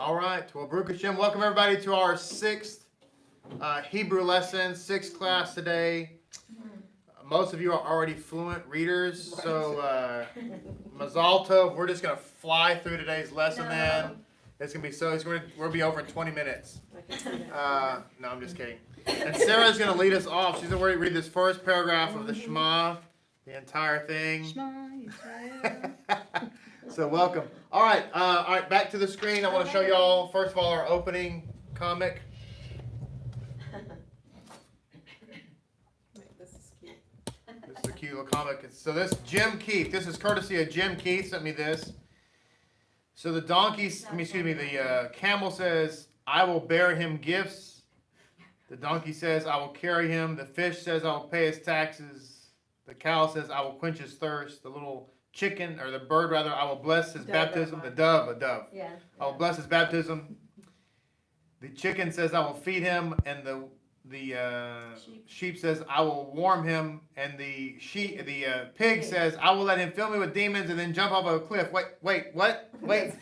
All right. Well, Baruch Hashem, welcome everybody to our sixth Hebrew lesson, sixth class today. Most of you are already fluent readers, so Mazal Tov. We're just going to fly through today's lesson then. It's going to be we'll be over in 20 minutes. No, I'm just kidding. And Sarah's going to lead us off. She's going to read this first paragraph of the Shema, the entire thing. So welcome. All right, back to the screen. I want to show y'all, first of all, our opening comic. This is cute. This is a cute little comic. So this, Jim Keith, this is courtesy of Jim Keith, sent me this. So the the camel says, I will bear him gifts. The donkey says, I will carry him. The fish says, I will pay his taxes. The cow says, I will quench his thirst. The little chicken, or the bird rather, I will bless his baptism. The dove, a dove. Yeah. I will bless his baptism. The chicken says, I will feed him, and the sheep says, I will warm him, and the pig says, I will let him fill me with demons and then jump off a cliff. Wait, what? Wait.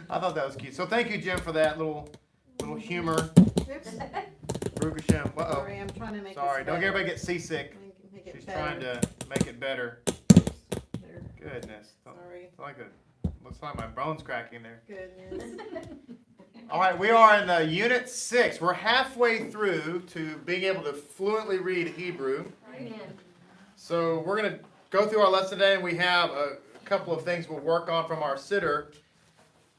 I thought that was cute. So thank you, Jim, for that little humor. Oops. Baruch Hashem. Sorry, I'm trying to make Sorry, this don't get better. everybody get seasick. Make it She's better. trying to make it better. There. Goodness. Sorry. Looks like my bones cracking there. Goodness. All right, we are in Unit 6. We're halfway through to being able to fluently read Hebrew. Amen. So we're going to go through our lesson today, and we have a couple of things we'll work on from our siddur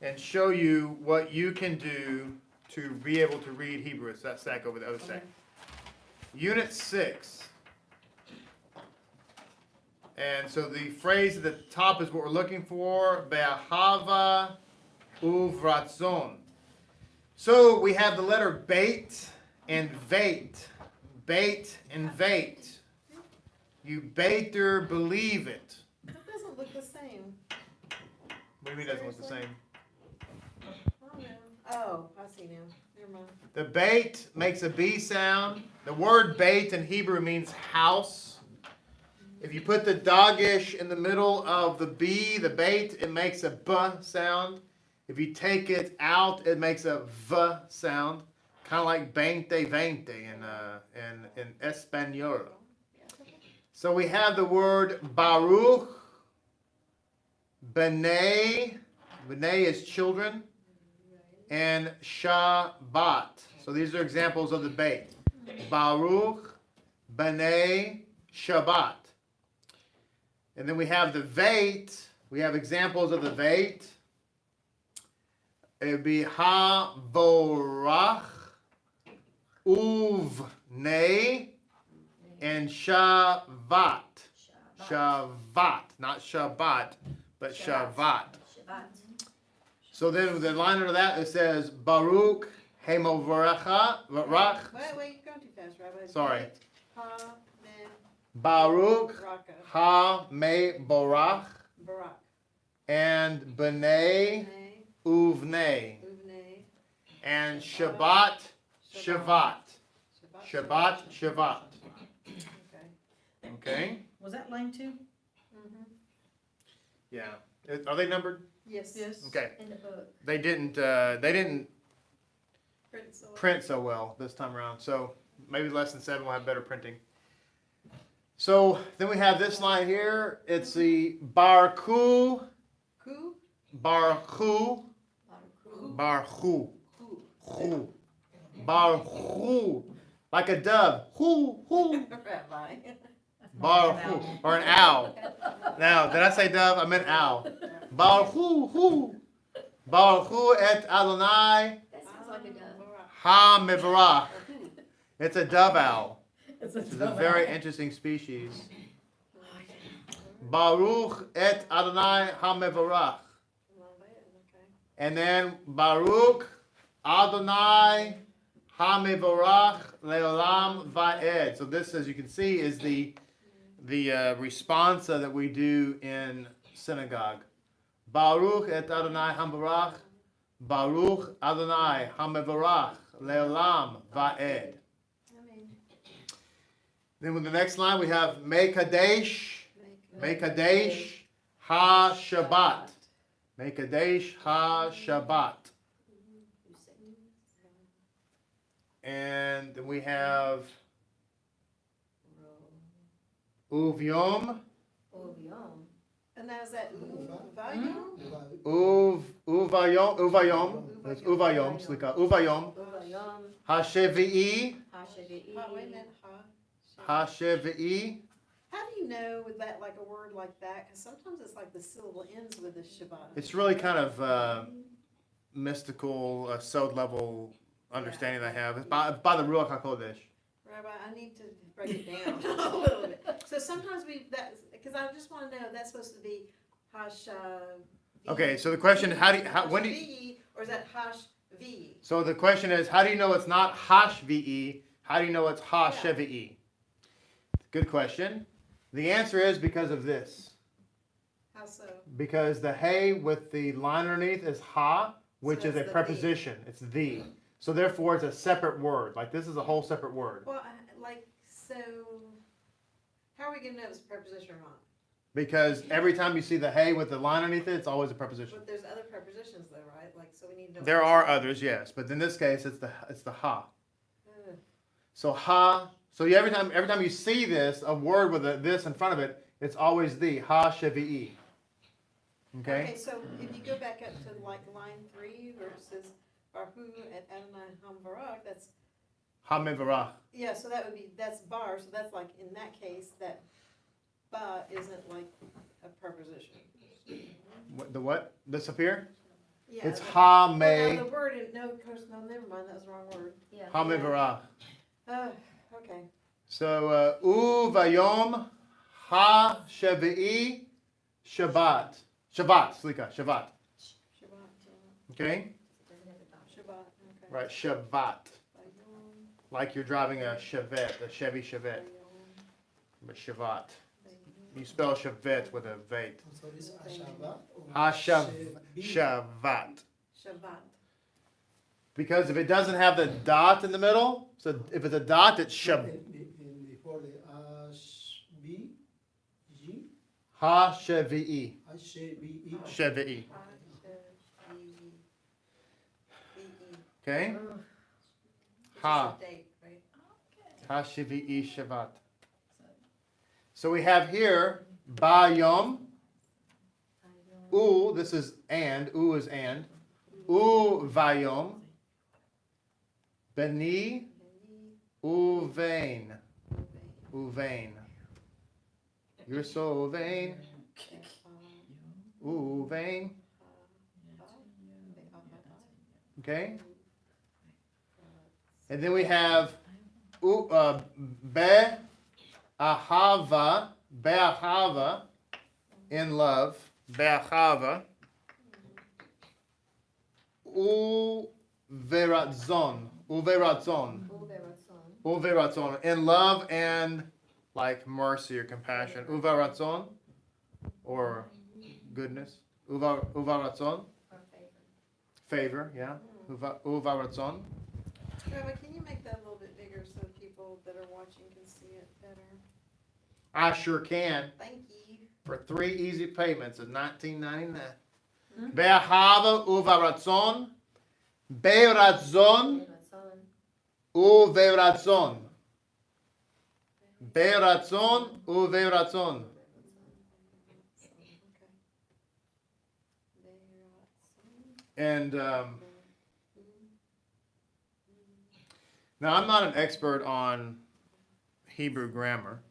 and show you what you can do to be able to read Hebrew. It's that stack over the other stack. Unit 6. And so the phrase at the top is what we're looking for, Be'ahava uvratzon. So we have the letter bait and vait. Bait and vait. You bait or believe it. That doesn't look the same. What do you mean it doesn't look the same? Oh, I see now. Never mind. The bait makes a B sound. The word bait in Hebrew means house. If you put the dagish in the middle of the B, the bait, it makes a B sound. If you take it out, it makes a V sound. Kind of like 20 in Espanol. So we have the word Baruch, B'nai is children, and Shabbat. So these are examples of the bait. Baruch, B'nai, Shabbat. And then we have the vait. We have examples of the vait. It would be Ha-vorach, Uvnei, and Shavat. Shavat, not Shabbat, but Shavat. So then the line under that, it says, Baruch Hemovarecha, Wait, you're going too fast, Rabbi. Sorry. Ha, me, Baruch Raka, Ha-me-borach, Barak, and B'nai Ne, Uvnei, Uvne, and Shabbat, Shavat. Shabbat, Shavat. Okay. Okay? Was that line 2? Mm-hmm. Yeah. Are they numbered? Yes. Okay. In the book. They didn't print so well this time around. So maybe lesson 7 will have better printing. So then we have this line here. It's the Barku, Ku, Barchu, Ku, Barchu, Barchu, like a dove. Hoo, hoo. Rabbi. Barchu, or an owl. Now, did I say dove? I meant owl. Barchu, hoo. Barchu et Adonai That sounds like a dove. ha mevarach. It's a dove owl. It's This is a very interesting species. Baruch et Adonai ha-mevarach. And then Baruch Adonai ha-mevarach leolam va'ed. So this, as you can see, is the responsa that we do in synagogue. Baruch et Adonai ha-mevarach. Baruch Adonai ha-mevarach leolam va'ed. Then with the next line we have Mekadesh, Mekadesh, Ha Shabbat. Mekadesh ha-Shabbat. And then we have Uvyom. And now is that volume? Uvayom. That's Uvayom. Slika. Uvayom. Ha-Shevi'i. Oh, wait a minute, Ha-Shevi'i. How do you know with that, like a word like that? Because sometimes it's like the syllable ends with a Shabbat. It's really kind of mystical, sod level understanding that I have. It's by the Ruach HaKodesh. Rabbi, I need to break it down a little bit. So sometimes because I just want to know, that's supposed to be Hashav. Okay, so the question, when do you, or is that Hashvi? so the question is, how do you know it's not Hashvi'i? How do you know it's Ha-Shevi'i? Good question. The answer is because of this. How so? Because the hey with the line underneath is ha, which So is a it's the preposition. It's the. So therefore it's a separate word. Like this is a whole separate word. Well, so how are we going to know it's a preposition or not? Because every time you see the hey with the line underneath it, it's always a preposition. But there's other prepositions though, right? Like, so we need to know. There are others, yes, but in this case it's the ha. Ugh. So ha. So you, every time you see this, a word with this in front of it, it's always the Ha-Shevi'i. Okay. So if you go back up to like line 3 where it says Barhu et Adonai Hamvarach, that's Ha-Mevarach. yeah. So that's bar. So that's like in that case that ba isn't like a preposition. The what? This up here? Yeah. It's the- Ha-Me. well, no, the word no, of course, no, never mind. That was the wrong word. Ha-Mevarach. Okay. So Uvayom Ha-Shevi'i Shabbat. Shabbat. Slika. Shabbat. Shabbat. Okay. Shabbat. Okay. Right. Shabbat. Like you're driving a Chevette, a Chevy Chevette. But Shabbat. You spell Chevette with a vate. So this Ashava. Shabbat. Shabbat. Because if it doesn't have the dot in the middle, so if it's a dot, it's Shab. Before the Ashbi, G, Ha-Shevi'i. Ashbi, Shevi'i. Okay? Ha. Ha-Shevi'i Shabbat. So we have here Bayom. U, this is and. U is and. Vayom. Beni. Vain. Vain. You're so vain. Vain. Okay? And then we have Be'ahava, in love. Be'ahava. Uveratzon, in love and like mercy or compassion. Uveratzon, or goodness. Uveratzon, favor, yeah. Uveratzon. Rabbi, can you make that a little bit bigger so people that are watching can see it better? I sure can. Thank you. For 3 easy payments of $19.99. Be'ahava uveratzon. Be'ratzon. Uveratzon. Be'ratzon. Uveratzon. And now I'm not an expert on Hebrew grammar,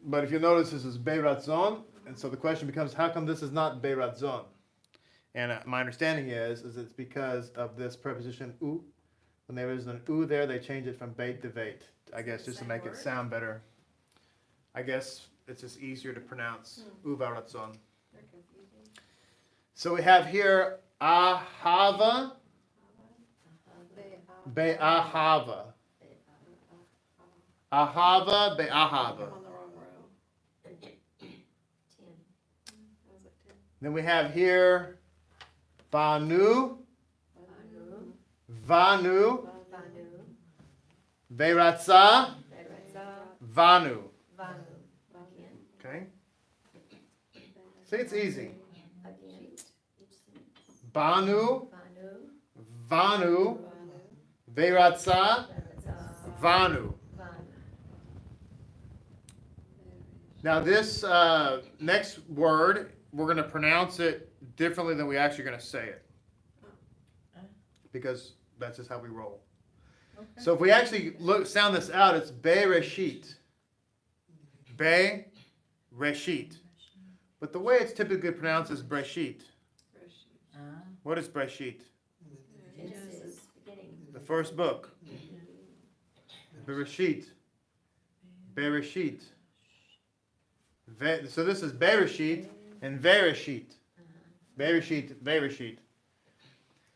but if you notice, this is Be'ratzon, and so the question becomes, how come this is not Be'ratzon? And my understanding is it's because of this preposition u. When there is an u there, they change it from bait to vate. I guess just to make it sound better. I guess it's just easier to pronounce uvaratzon. So we have here ahava, be'ahava. Ahava, be'ahava. I'm on the wrong row. Then we have here Vanu, Vanu, Veratza, Vanu. Okay? See, it's easy. Banu, Vanu, Vanu, Vanu, Veratza, Varatza, Vanu. Vanu. Now this next word, we're going to pronounce it differently than we actually going to say it. Because that's just how we roll. So if we actually sound this out, it's Bereshit. Bereshit. But the way it's typically pronounced is Breshit. What is Breshit? Genesis, beginning. The first book. Bereshit. Bereshit. So this is Bereshit and Vereshit. Bereshit, Vereshit.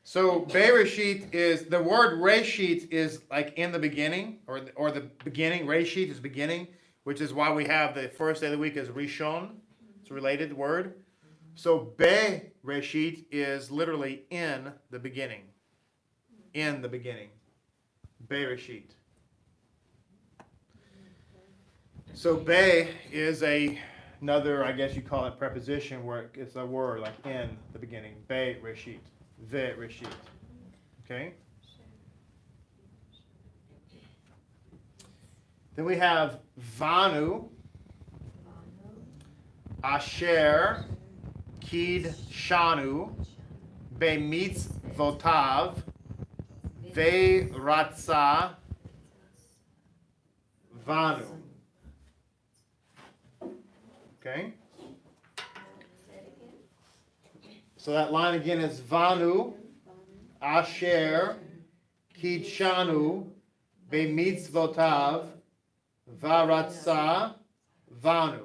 So Bereshit is, the word Reshit is like in the beginning, or the beginning. Reshit is beginning, which is why we have the first day of the week as Rishon. It's a related word. So Bereshit is literally in the beginning. In the beginning. Bereshit. So Be is another, I guess you call it preposition, where it's a word like in the beginning. Bereshit. Vereshit. Okay? Then we have Vanu, Asher, Kid Shanu, Bemitzvotav, Veratza, Vanu. Okay? So that line again is Vanu, Asher, Kidshanu, Bemitzvotav, Varatza, Vanu.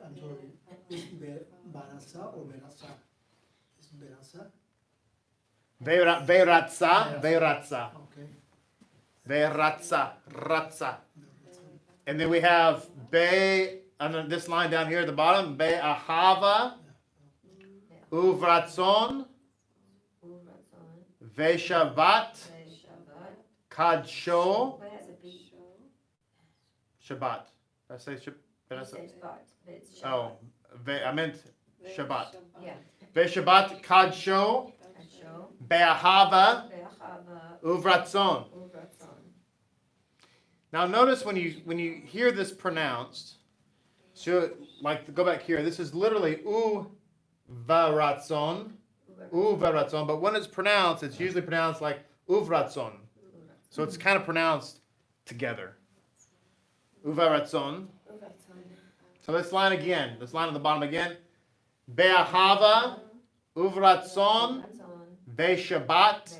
I'm sorry, is Baratza or Beratza? Is Beratza? Veratza. Okay. Veratza. Ratza. And then we have Be, on this line down here at the bottom, Be'ahava, Uvratzon, Uratzon, Ve'shavat, Shabbat. Kadsho, What has a B? Shabbat. Did I say You say Shabbat, but it's Oh, Shabbat. I meant Shabbat. Yeah. Ve'shabat, Kadsho, Kasho, Be'ahava, Be'achava, Uvratzon. Uratzon. Now notice when you hear this pronounced, so like go back here, this is literally uvaratzon, but when it's pronounced, it's usually pronounced like uvratzon. So it's kind of pronounced together. Uvaratzon. Uratzon. So this line again, this line on the bottom again. Be'ahava, uvratzon, Uratzon, ve'shabat, Be'shabbat,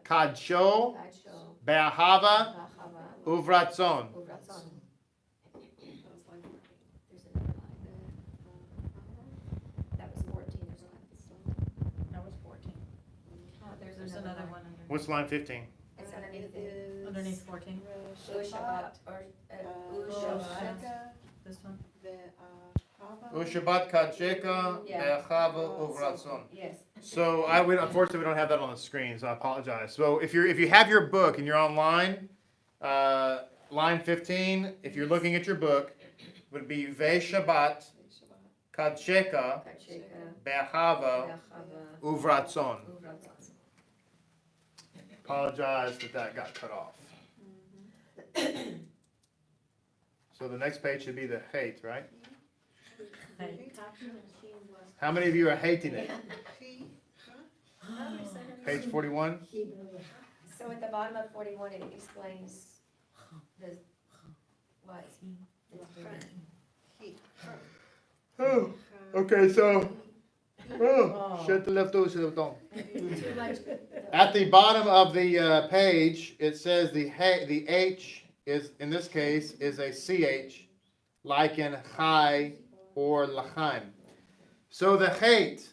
kadsho, Kasho, be'ahava, Be'achava, uvratzon. Uratzon. There's another line there. That was 14 or something. That was 14. There's another one What's line 15? It's underneath It it. is underneath 14. Ushabat, or, Ushabat. This one. Ushabat kadsheka, Yeah. be'achava, uvratzon. Yes. So unfortunately we don't have that on the screen, so I apologize. So if you have your book and you're online, line 15, if you're looking at your book, would be Ve'shabat kadsheka Kacheka, be'achava Be'achava, uvratzon. Uratzon. Apologize that got cut off. So the next page should be the hate, right? Hey. How many of you are hating it? Page 41. So at the bottom of 41, it explains the, what? Oh, okay, so shut the left over to the bottom. Too much. At the bottom of the page, it says the H is, in this case, is a CH, like in Chai or Lachaim. So the hate,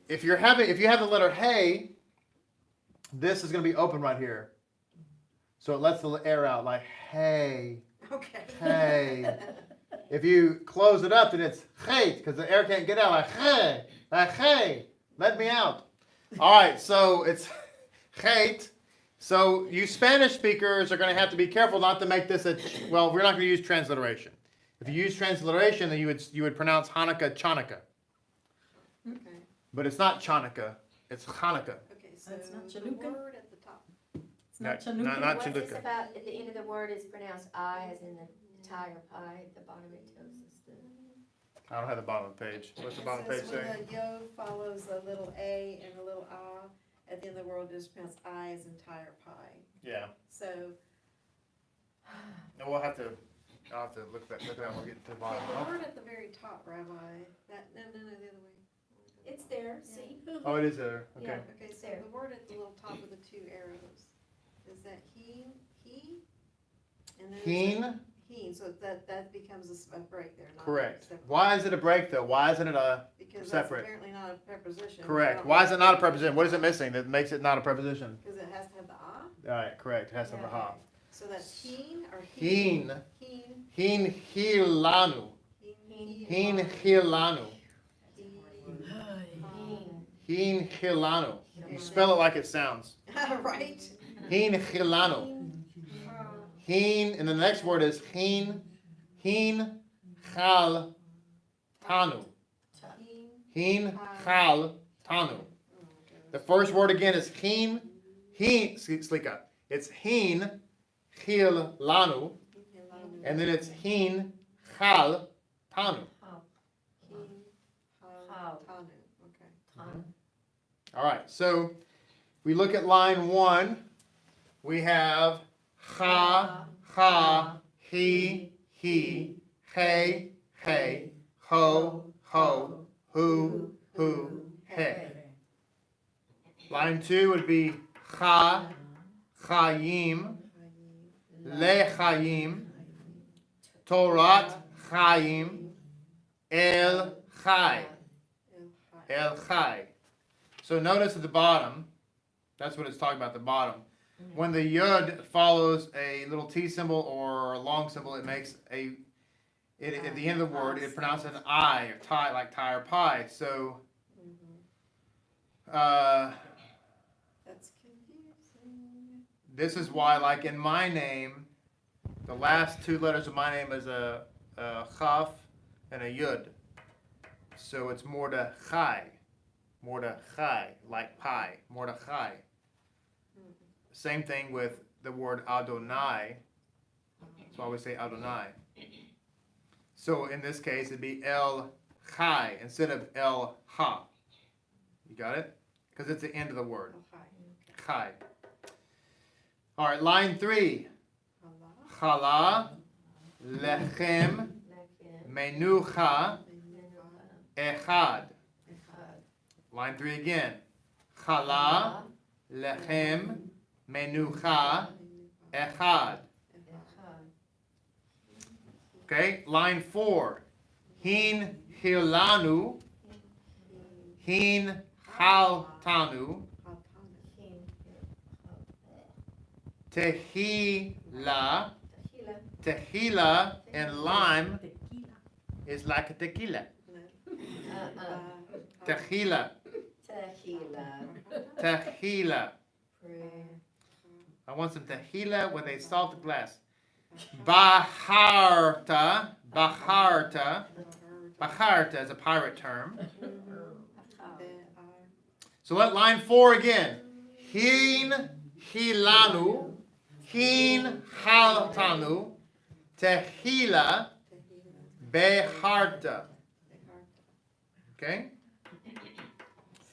if you have the letter Hey, this is going to be open right here. So it lets the air out like hey, Okay. hey. If you close it up, then it's hate, because the air can't get out like hey, let me out. All right, so it's hate. So you Spanish speakers are going to have to be careful not to make this we're not going to use transliteration. If you use transliteration, then you would pronounce Hanukkah Chanukah. Okay, But it's not Chanukah, it's Hanukkah. okay, so It's not the Chinooka? word at the top. It's not No, Chinooka. not What's this Chinooka. about, at the end of the word is pronounced I, as in the tie or pie, at the bottom it tells us the. I don't have the bottom of the page. What's the bottom of the page It say? says when the yod follows a little a and a little ah, at the end of the word is pronounced I as in tie or pie. Yeah. So, No, I'll have to look that when we get to the bottom. the word at the very top, Rabbi, that, no, the other way. It's there, see? Oh, it is there. Okay. Yeah. Okay, so There. the word at the little top of the two arrows, is that he? And then is Heen. that he, so that becomes a break there, not a Correct. separate- Why is it a break though? Why isn't it a Because that's separate? apparently not a preposition. correct? Why is it not a preposition? What is it missing that makes it not a preposition? Because it has to have the ah. All right, correct. It has to have a ha. So that's heen or he? Heen. Heen. Heen hilanu. Heen hilanu. Heen hilanu. You spell it like it sounds. Right? Heen hilanu. Heen, and the next word is heen chal tanu. Heen chal tanu. The first word again is heen, slika. It's heen chil lanu, and then it's heen chal tanu. Okay. All right, so we look at line 1. We have ha, he, hey, ho, who, hey. Line 2 would be chayim, lechayim, Torat chayim, el chai. El chai. So notice at the bottom, that's what it's talking about, the bottom. When the yud follows a little T symbol or a long symbol, it makes at the end of the word, it pronounces an I, or tie, like tie or pie. So, That's confusing. this is why, like in my name, the last 2 letters of my name is a chaf and a yud. So it's Mordechai, like pie, Mordechai. Same thing with the word Adonai. That's why we say Adonai. So in this case, it'd be El Chai instead of El Ha. You got it? Because it's the end of the word. Chai. All right, line 3. Chala, Lechem, Menucha, Echad. Line 3 again. Chala, Lechem, Menucha, Echad. Okay, line 4. Hin hilanu, hin haltanu, tehila. Tehila and lime is like a tequila. Tehila. Tehila. I want some tequila with a salted glass. Baharta. Baharta is a pirate term. So let line 4 again. Hin hilanu. Hin haltanu. Tehila. Beharta. Okay?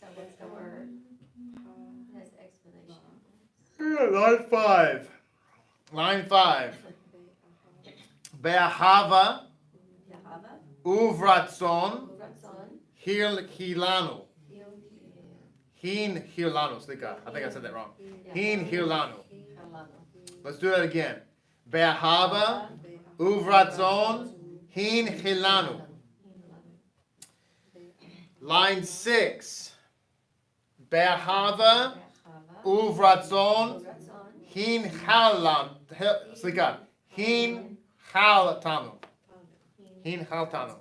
So what's the word? That's explanation. Line 5. Line 5. Be'ahava. Uvratzon. Hilanu. Hin hilanu. I think I said that wrong. Hin hilanu. Let's do that again. Be'ahava. Uvratzon. Hin hilanu. Line 6. Be'ahava. Uvratzon. Hin halan. Hin haltanu. Hin haltanu.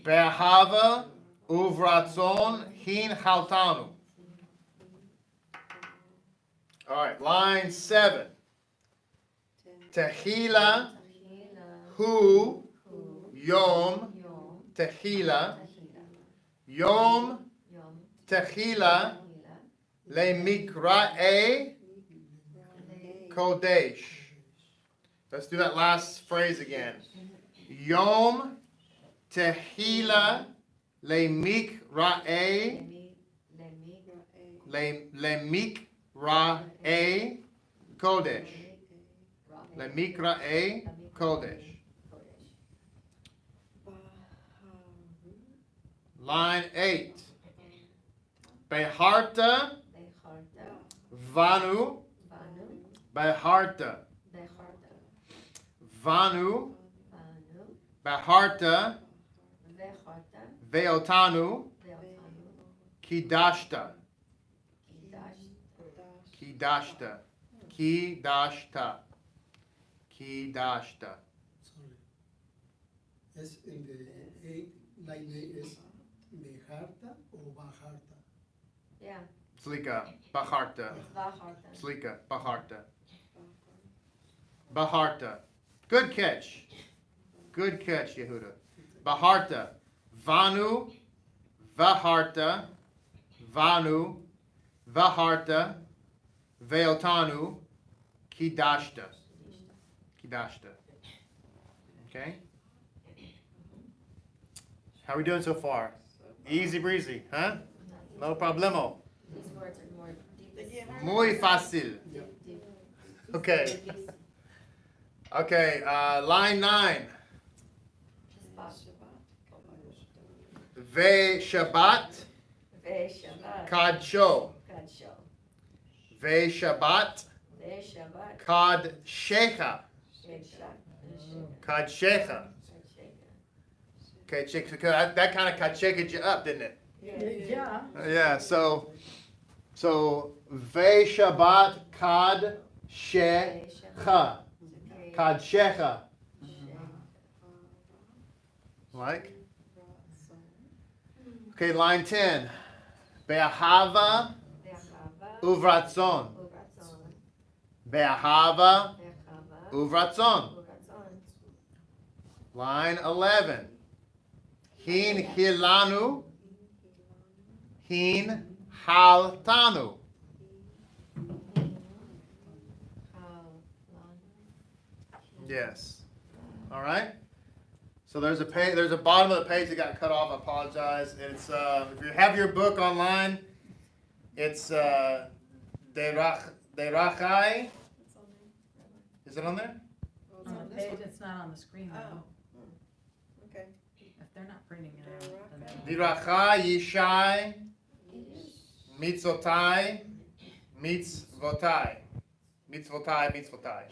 Be'ahava uvratzon hin haltanu. All right, line 7. Tehila Tehila, hu hu, yom yom, tehila. tehila, Yom yom, tehila tehila, le mikra'e le- kodesh. Let's do that last phrase again. Yom tehila le mikra'e le mikra'e kodesh. Le mikra'e kodesh. Line 8. Beharta Beharta, vanu vanu, beharta beharta, vanu vanu, beharta beharta, veotanu veotanu, kidashta kidashta, kidashta kidashta. Sorry. Es in the eight, line eight is Beharta or Baharta. yeah, Slika baharta it's vaharta. Slika baharta baharta. Good catch. Good catch, Yehuda. Baharta vanu vaharta vanu vaharta veotanu kidashta kidashta. Okay. How are we doing so far? Easy breezy, huh? No problemo. These words are more deep. Muy fácil. Deep. Okay. Okay, line 9. Ve Shabbat Ve-Shabbat, Kadsho. Kadsho. Ve Shabbat Ve-Shabbat, Kadshecha. Ve-Shabbat, Kadshecha. Okay, chick, so that kind of kadshecha you up, didn't it? Yeah. Yeah, so Ve Shabbat Kadshecha. Kadshecha. Like? Okay, line 10. Be'ahava uvratzon. Be'ahava uvratzon. Line 11. Hin hilanu. Hin haltanu. Yes. All right. So there's a page. There's a bottom of the page that got cut off. I apologize. It's if you have your book online, it's derachai. Is it on there? On the page, it's not on the screen though. Okay. If they're not printing it out, then they- Dirachai yishai mitzotai mitzvotai mitzvotai mitzvotai.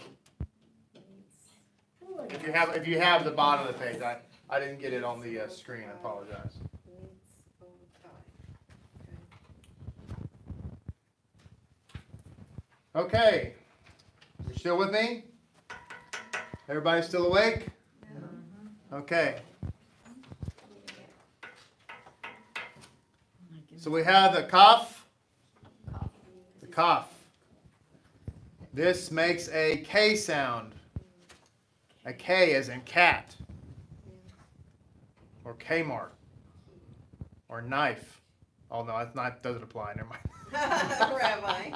If you have the bottom of the page, I didn't get it on the screen. I apologize. Okay, you still with me? Everybody still awake? Okay. So we have the kaf. The kaf. This makes a K sound. A K as in cat. Or Kmart. Or knife. Oh no, that's not, doesn't apply. Never mind. Rabbi.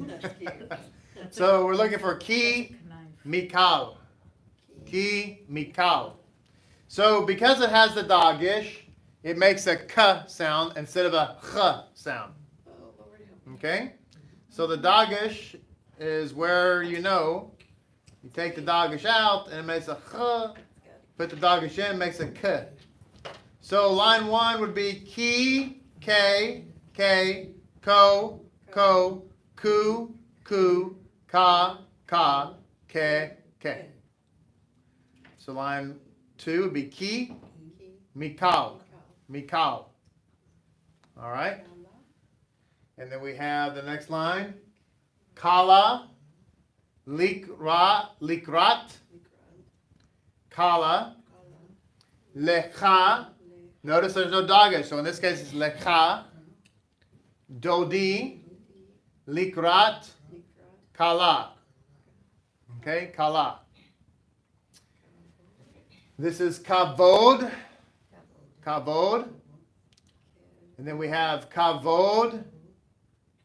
That's cute. So we're looking for ki Knife. mikal. Ki mikal. So because it has the dagish, it makes a k sound instead of a ch sound. Oh, Lord help me. Okay? So the dagish is where you take the dagish out and it makes a ch. Put the dagish in, makes a k. So line 1 would be ki, k, ko, ku, ka, ke. So line 2 would be ki, mikal. Mikal. All right? And then we have the next line. Kala, likrat, kala, lecha. Notice there's no dagesh, so in this case it's lecha, dodi, likrat, kala. Okay, kala. This is kavod. Kavod. And then we have kavod.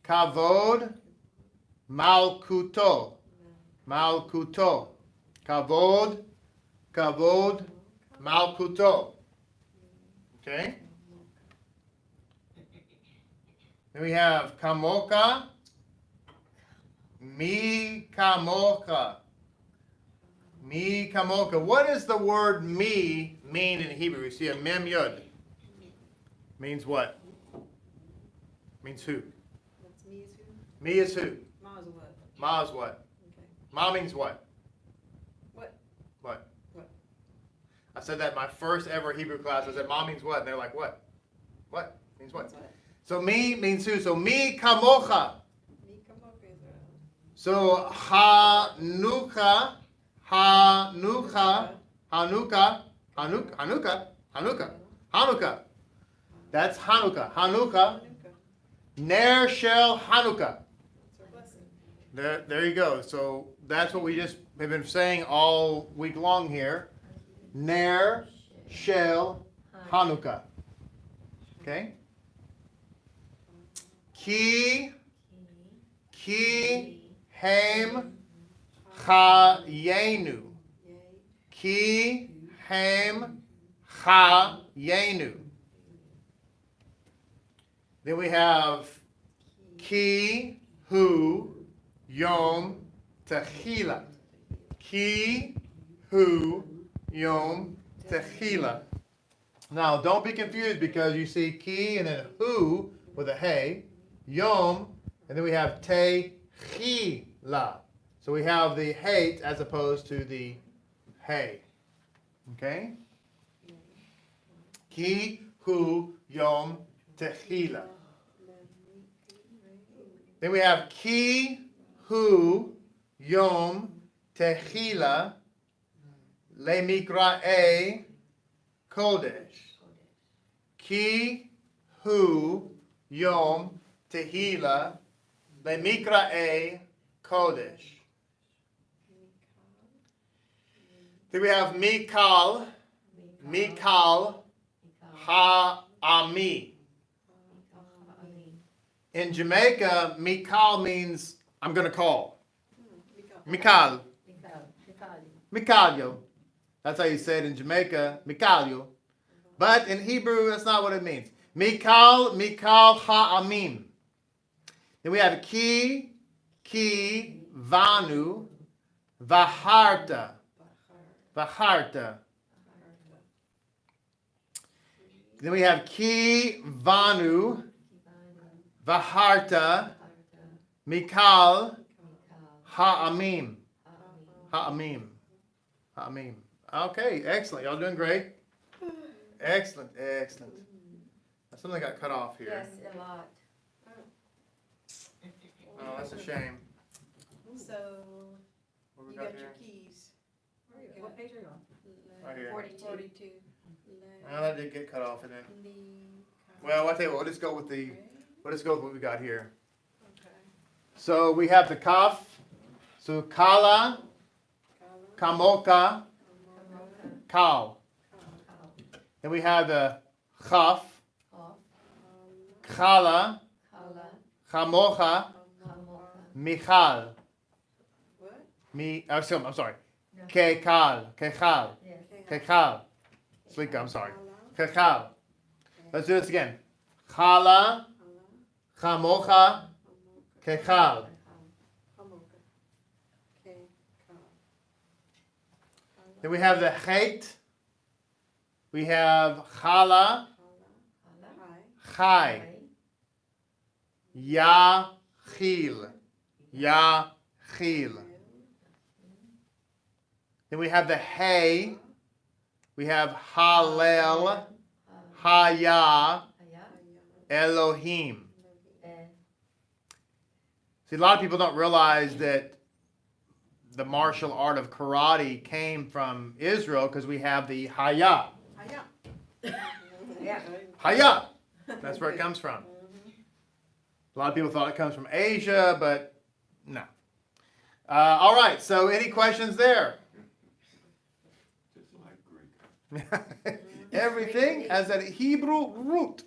Kavod. Malkuto. Malkuto. Kavod. Kavod. Malkuto. Okay. Then we have kamoka. Mi kamoka. Mi kamoka. What does the word mi mean in Hebrew? We see a mem yod. Means what? Means who? That's me is who? Me is who? Ma is what? Ma is what? Okay. Ma means what? What? What? What? I said that in my first ever Hebrew class. I said, Ma means what? And they're like, what? What? Means what? That's what? So me means who? So mi kamocha. Me kamoka is right. So Hanukkah, Hanukkah, Hanukkah, Hanukkah, Hanukkah, Hanukkah, Hanukkah. That's Hanukkah. Hanukkah. Ner shel Hanukkah. It's our blessing. There you go. So that's what we just have been saying all week long here. Ner shel Hanukkah. Okay? Ki hem chayenu. Yay. Ki hem chayenu. Then we have ki hu yom techila. Ki hu yom techila. Now, don't be confused because you see ki and then hu with a hey, yom, and then we have techila. So we have the hate as opposed to the hey. Okay? Ki hu yom techila. Then we have ki hu yom techila le mikra'e kodesh. Ki hu yom tehila le mikra'e kodesh. Then we have mikal, mikal ha'ami. In Jamaica, mikal means I'm going to call. Mikal. Mikalyo. That's how you say it in Jamaica, mikalyo. But in Hebrew, that's not what it means. Mikal, mikal ha'amim. Then we have ki, vanu, vaharta. Vaharta. Then we have ki, vanu, vaharta, mikal, ha'amim. Ha'amim. Ha'amim. Okay, excellent. Y'all doing great. Excellent, excellent. Something got cut off here. Yes, a lot. Oh, that's a shame. So, What we you got got your here? keys. What page are you on? Right here. 42. Well, that did get cut off, and then. Well, I tell you what. Let's go with what we got here. Okay. So we have the kaf. So kala, kamoka, kal. Then we have the chaf, kala, chamocha, michal. What? I'm sorry. Kekal, kechal, kechal. Slika, I'm sorry. Kechal. Let's do this again. Chala, chamocha, kechal. Then we have the chet. We have chala, chai, yachil, yachil. Then we have the hay. We have Hallel, Haya, Elohim. See, a lot of people don't realize that the martial art of karate came from Israel because we have the Haya. Haya. That's where it comes from. A lot of people thought it comes from Asia, but no. All right, so any questions there? Just like Greek. Everything has a Hebrew root.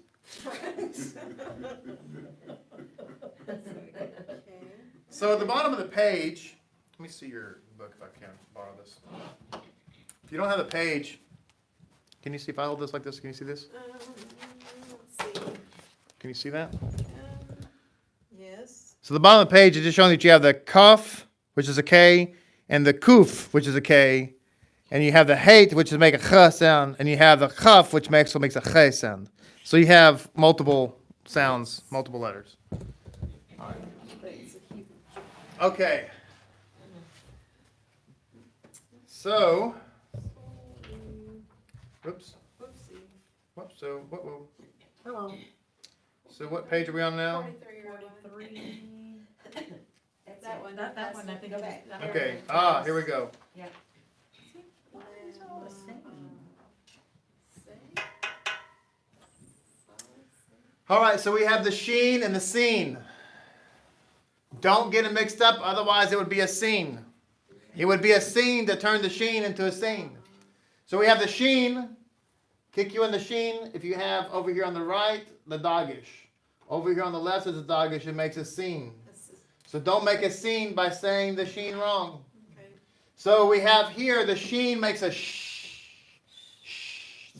So at the bottom of the page, let me see your book if I can borrow this. If you don't have the page, can you see if I hold this like this? Can you see this? Let's see. Can you see that? Yes. So the bottom of the page is just showing that you have the kaf, which is a K, and the kuf, which is a K, and you have the hate, which is make a ch sound, and you have the chaf, which makes a ch sound. So you have multiple sounds, multiple letters. Okay. So, whoops. Oopsie. Whoops. So what? Hello. So what page are we on now? 43. That's That it. one. That one, I think. Go is- back. that Okay. one. Here we go. Why is it all the same? All right. So we have the sheen and the seen. Don't get it mixed up, otherwise it would be a scene. It would be a scene to turn the sheen into a scene. So we have the sheen, kick you in the sheen. If you have over here on the right, the dagish. Over here on the left is the dagish, it makes a scene. So don't make a scene by saying the sheen wrong. Okay. So we have here, the sheen makes a sh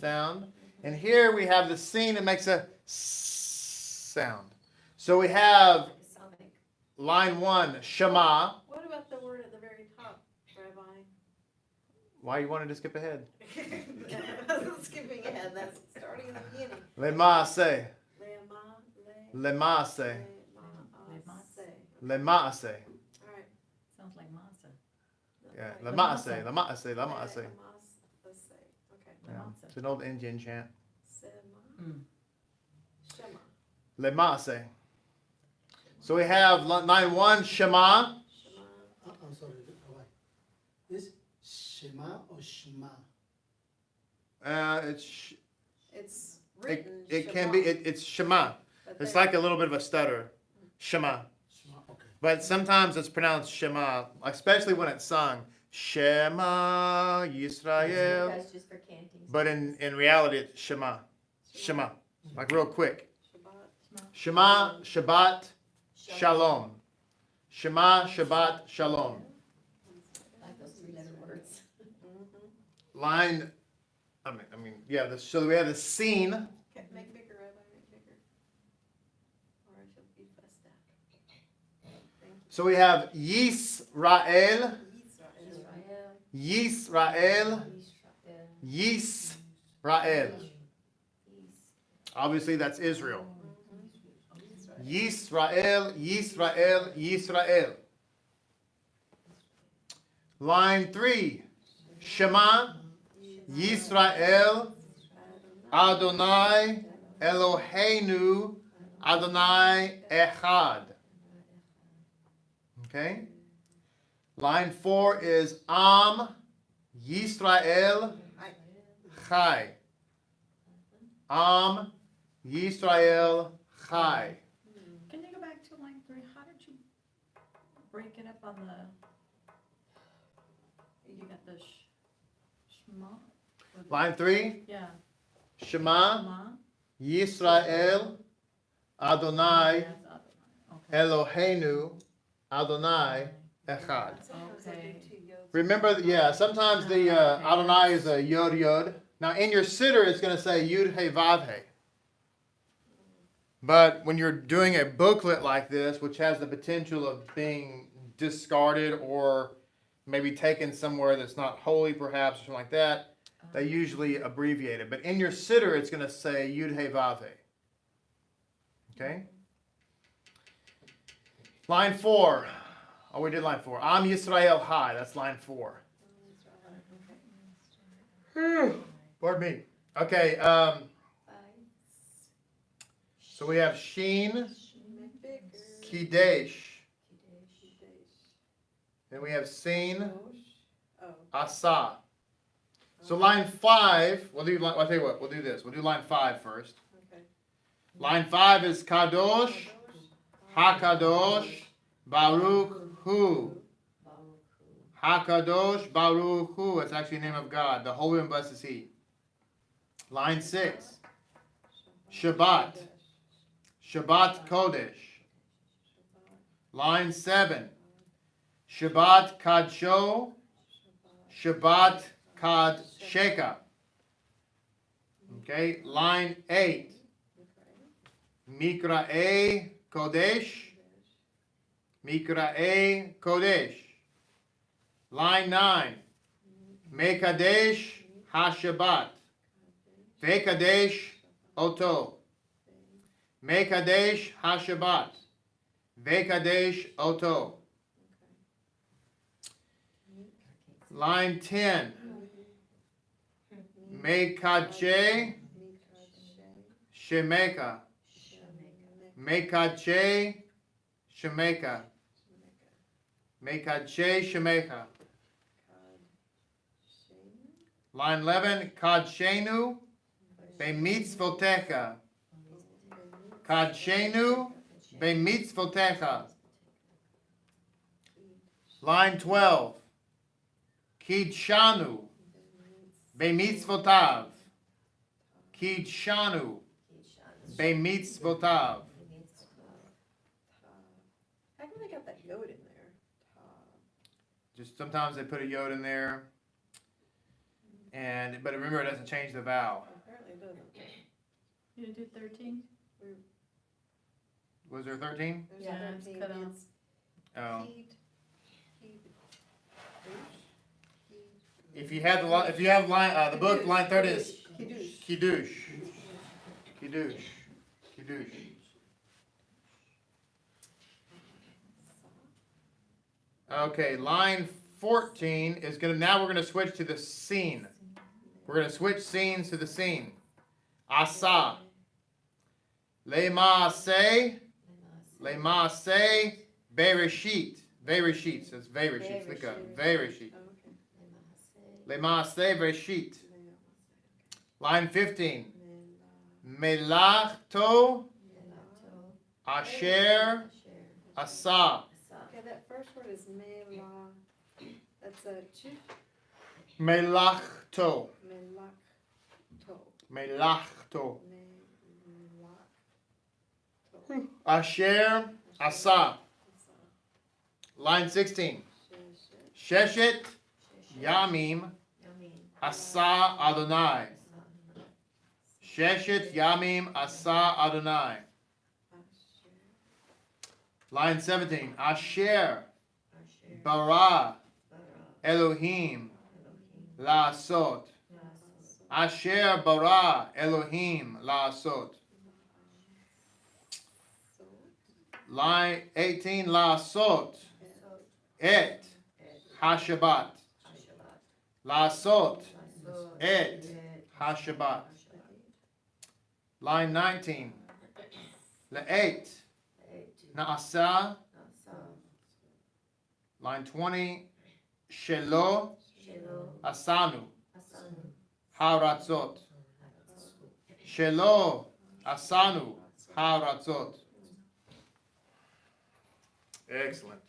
sound. And here we have the scene, it makes a s sound. So we have Sonic. line 1, Shema. What about the word at the very top, Rabbi? Why you wanted to skip ahead? Skipping ahead, that's starting in the beginning. Lemase. Lemase. Lemase. Lemase. All right. Sounds like masa. Yeah. Right. Lemase. Lemase. Lemase. Okay. Yeah. Lemase. It's an old Indian chant. Sema. Mm. Shema. Lemase. So we have line 1, Shema. Shema. I'm sorry, Rabbi. Is Shema or Shema? It's written. It can Shema, be, it's Shema. but It's then- like a little bit of a stutter. Shema. Shema, okay. But sometimes it's pronounced Shema, especially when it's sung. Shema Yisrael. That's just for canting. But in reality, it's Shema. Shema. Like real quick. Shabbat. Shema, Shabbat, Shalom. Shema, Shabbat, Shalom. Like those 3-letter words. Mhm. Line, yeah, so we have the scene. Okay, make bigger, Rabbi, make bigger. Or I shall be fussed at. Thank So we have Yisrael, you. Israel. Yisrael, Yisrael. Obviously, that's Israel. Yisrael, Yisrael, Yisrael. Line 3, Shema, Yisrael, Adonai, Eloheinu, Adonai Echad. Okay? Line 4 is Am, Yisrael, Chai. Am, Yisrael, Chai. Can you go back to line 3? How did you break it up on the, you got the shema? Line 3, Yeah. Shema, Shema. Yisrael, Adonai, Yes, okay. Eloheinu, Adonai Echad. Sometimes I Okay. do two yods. Remember, sometimes the Adonai is a yod yod. Now in your siddur, it's going to say yud he vav he. But when you're doing a booklet like this, which has the potential of being discarded or maybe taken somewhere that's not holy, perhaps, or something like that, they usually abbreviate it. But in your siddur, it's going to say yud he vav he. Okay? Line 4. Oh, we did line 4. Am Yisrael High. That's line 4. Pardon me. Okay. So we have Sheen, Make bigger. Kidesh. Then we have Seen, Oh. Asa. So line 5. I'll tell you what. We'll do this. We'll do line 5 first. Okay. Line 5 is Kadosh, Hakadosh, Baruch Hu. Hakadosh Baruch Hu. It's actually the name of God. The Holy and Blessed is He. Line 6. Shabbat. Shabbat Kodesh. Line 7. Shabbat Kadsho. Shabbat Kadsheka. Okay. Line 8. Mikra'e Kodesh. Mikra'e Kodesh. Line 9. Mekadesh HaShabbat. Vekadesh Oto. Mekadesh HaShabbat. Vekadesh Oto. Line 10. Mekache Shemeka. Mekache Shemeka. Mekache Shemeka. Line 11. Kadshenu Bemitzvotecha. Kadshenu Bemitzvotecha. Line 12. Kidshanu Bemitzvotav. Kidshanu Bemitzvotav. How come they got that yod in there? Just sometimes they put a yod in there, but remember it doesn't change the vowel. Apparently it doesn't. You gonna do 13? Was there 13? There's Yeah, it's 13. cut off. It's Oh. Kid- If you have the book, line 30 is Kiddush. Kiddush. Kiddush. Kiddush. Okay, line 14 is now we're gonna switch to the scene. We're gonna switch scenes to the scene. Asa. Lemase. Lemase. Bereshit. Bereshit. So it's Bereshit. Look up. Bereshit. Oh, okay. Lemase Bereshit. Line 15. Melachto Asher Asa. Okay, that first word is melah. That's a chif. Melachto. Melachto. Melachto. Melachto. Asher Asa. Line 16. Sheshet Yamim Asa Adonai. Sheshet Yamim Asa Adonai. Line 17. Asher Bara Elohim La'asot. Asher Bara Elohim La'asot. Line 18. La'asot Et HaShabbat. La'asot Et HaShabbat. Line 19. La'et Na'asa. Line 20. Shelo Asanu Haratzot. Shelo Asanu Haratzot. Excellent.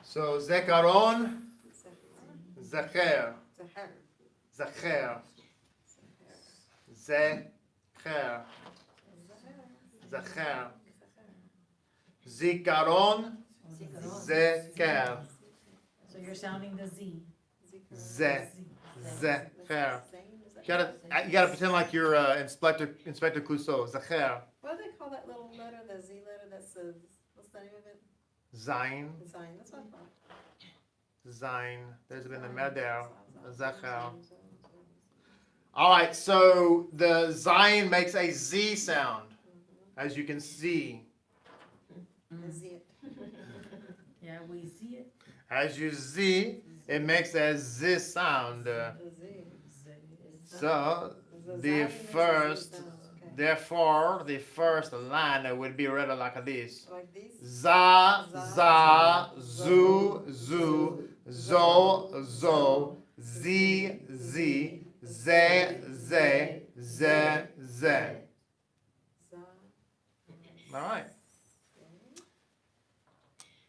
So Zekaron, Zecher, Zahar. Zecher, Zecher, Zecher, Zikaron, Zeker, So you're sounding the Z. Zecher. You gotta pretend like you're Inspector Clouseau. Zecher, What do they call that little letter, the Z letter that says, what's the name of it? Zain, Zayin, that's what I thought. Zain. There's been the Meder, Zecher. All right, so the Zayin makes a Z sound, as you can see. The Z. Yeah, we see it. As you see, it makes a Z sound. The Z. So The the Zayin makes a Z first, sound, okay. therefore, the first line would be read like this: Like this? Za, za, zu, zu, zo, zo, z, z, ze, ze, ze, ze. All right.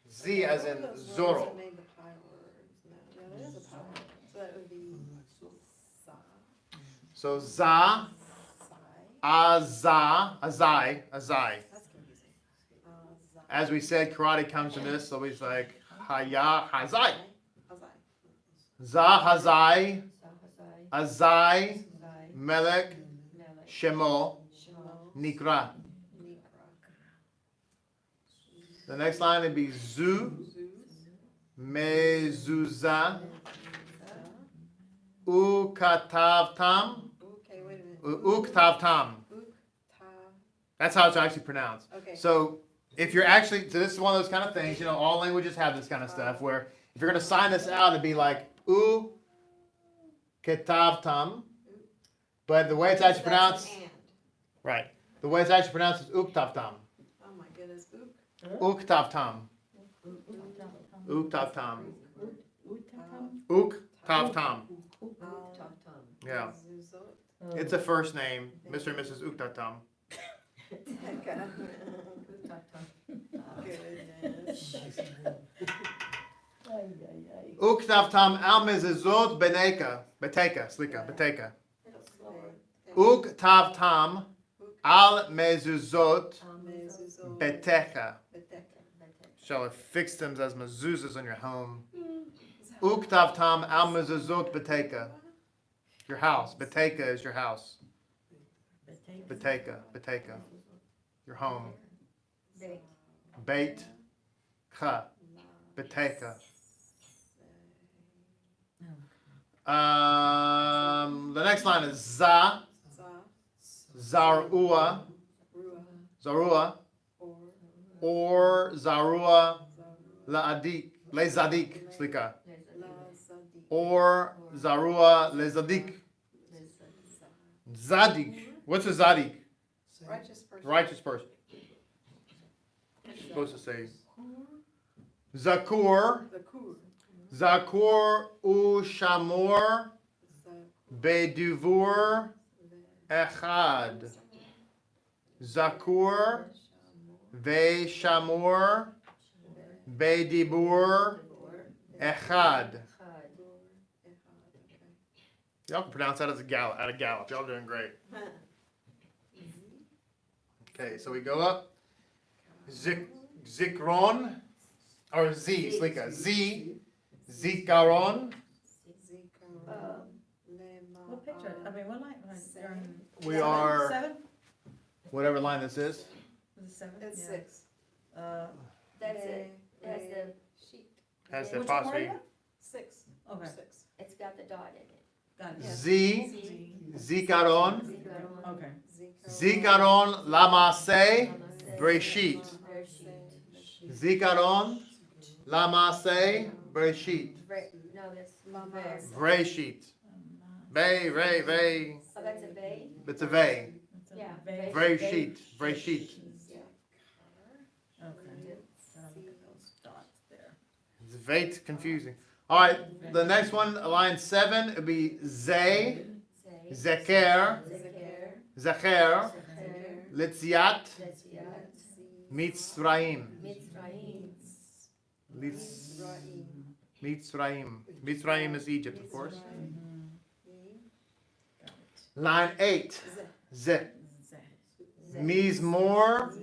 Z as in Zorro. Made the pie words. No, it is a pie word. So that would be sa, So za, sai. azai. That's confusing. Za- As we said, karate comes from this, so it's like haya, hazai. Azai. Za, hazai, Sahazai, azai, Zai, melek, Melech, shemo, Shemo. nikra. Nikra. The next line would be zu, mezuzah, ukatavtam, Okay, wait a minute. uktavtam. Ukta. That's how it's actually pronounced. Okay. So if you're actually, so this is one of those kind of things, all languages have this kind of stuff where if you're going to sign this out, it'd be like ketavtam, but the way it's actually That's pronounced, an and. right, the way it's actually pronounced is uktavtam. Oh my goodness. Uktavtam. Uktavtam. Uktavtam. Yeah. Zuzot. It's a first name, Mr. and Mrs. Uktavtam. Goodness. Uktavtam al mezuzot beteka, slika, beteka. Uktavtam al mezuzot Mezuzot. beteka. Beteka. Shall affix them as mezuzahs on your home. Uktavtam al mezuzot beteka. Your house. Beteka is your house. Beteka. Your home. Beit. Ka. Beteka. The next line is za. Zarua. Zarua. Or zarua la'adik. Lezadik. Slika. Or zarua lezadik. Zadik. What's a zadik? Righteous person. Righteous person. You're supposed to say Zakur. Zakur. Zakur u shamor beduvur echad. Zakur ve shamor bedibur echad. Y'all can pronounce that as a gallop, at a gallop. Y'all doing great. Okay, so we go up. Zikron, or Z, slika. Z, Zikaron. What picture? I mean, what line? You're on We are, seven? whatever line this is. Is it seven? It's Yeah. 6. That's it, that's the, Sheet. Has the Which one are apostrophe. you? 6. Okay, 6. it's got the dot in it. got it. Z, Zikaron. Zikaron, Okay. Zikaron Lamase Breshit. Zikaron Lamase Breshit. No, that's Lamas. Breshit. Vey, vey, vey. Oh, that's a bay? It's a vey. It's a Yeah. vase. Breshit. Breshit. Okay. Gotta look at those dots there. It's very confusing. All right, the next one, line 7, it'll be Zay, Say, Zeker, Zeker, Zecher, Zeker, Litziat, Letziat, Mitzrayim. Mitzrayim, Litz- Mitzrayim. Mitzrayim is Egypt, of course. Line 8, Ze, Mizmor,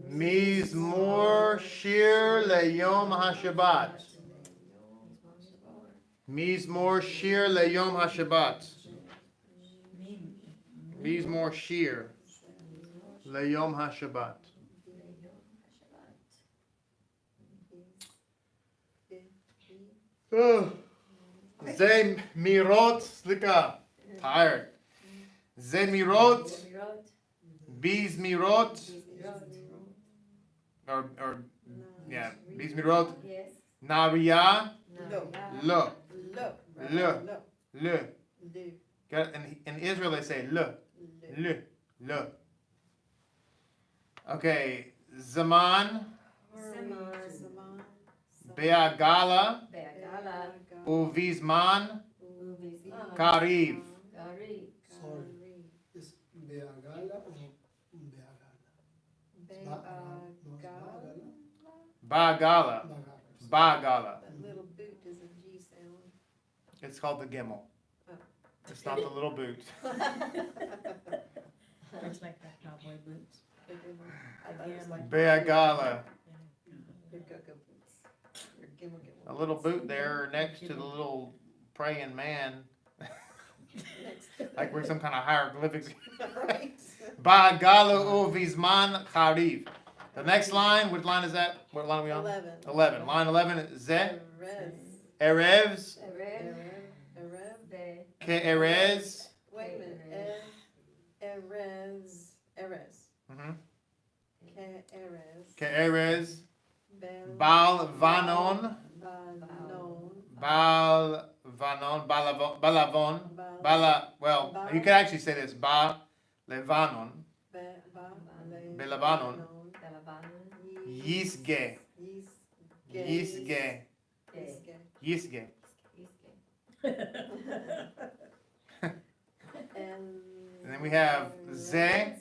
Mizmor Shir Leyom HaShabbat. Mizmor Shir Leyom HaShabbat. Mizmor Shir Leyom HaShabbat. Ze Mirot, slika, tired. Ze Mirot, Zemirot, Biz Mirot, Zemirot, or yeah, Biz Mirot, yes, Naria, No. Le, Look. Le. Le. Le. In Israel they say Le, Le, Le. Okay, Zaman, Be'agala Be'agala, uvizman Uvizman, kariv. Gari, Sorry. ¿Es Beagala o Beagala? Ba'agala. Bagala. Ba'agala. That little boot is a G sound. It's called the gimel. Oh. It's not the little boot. Looks like that cowboy boots. I thought it was like. Be'agala. Your go-go boots. Your gimel A gimel. little boot there next to the little praying man. Next. Like we're some kind of hieroglyphics. Right. Ba'agala uvizman kariv. The next line, what line is that? What line are we on? 11. 11. Line 11, ze, Erez. erevs, Erev, Erev. Be, ke'erez. Wait a minute. Erez. Erez. Mhm. Ke'erez. Ke'erez. Bel. Bal vanon. Banon. Balavon. Well, you can actually say this. Ba levanon. Belevanon. Belabanon, Yisge. Yisge. Be, Yisge. And then we have ze,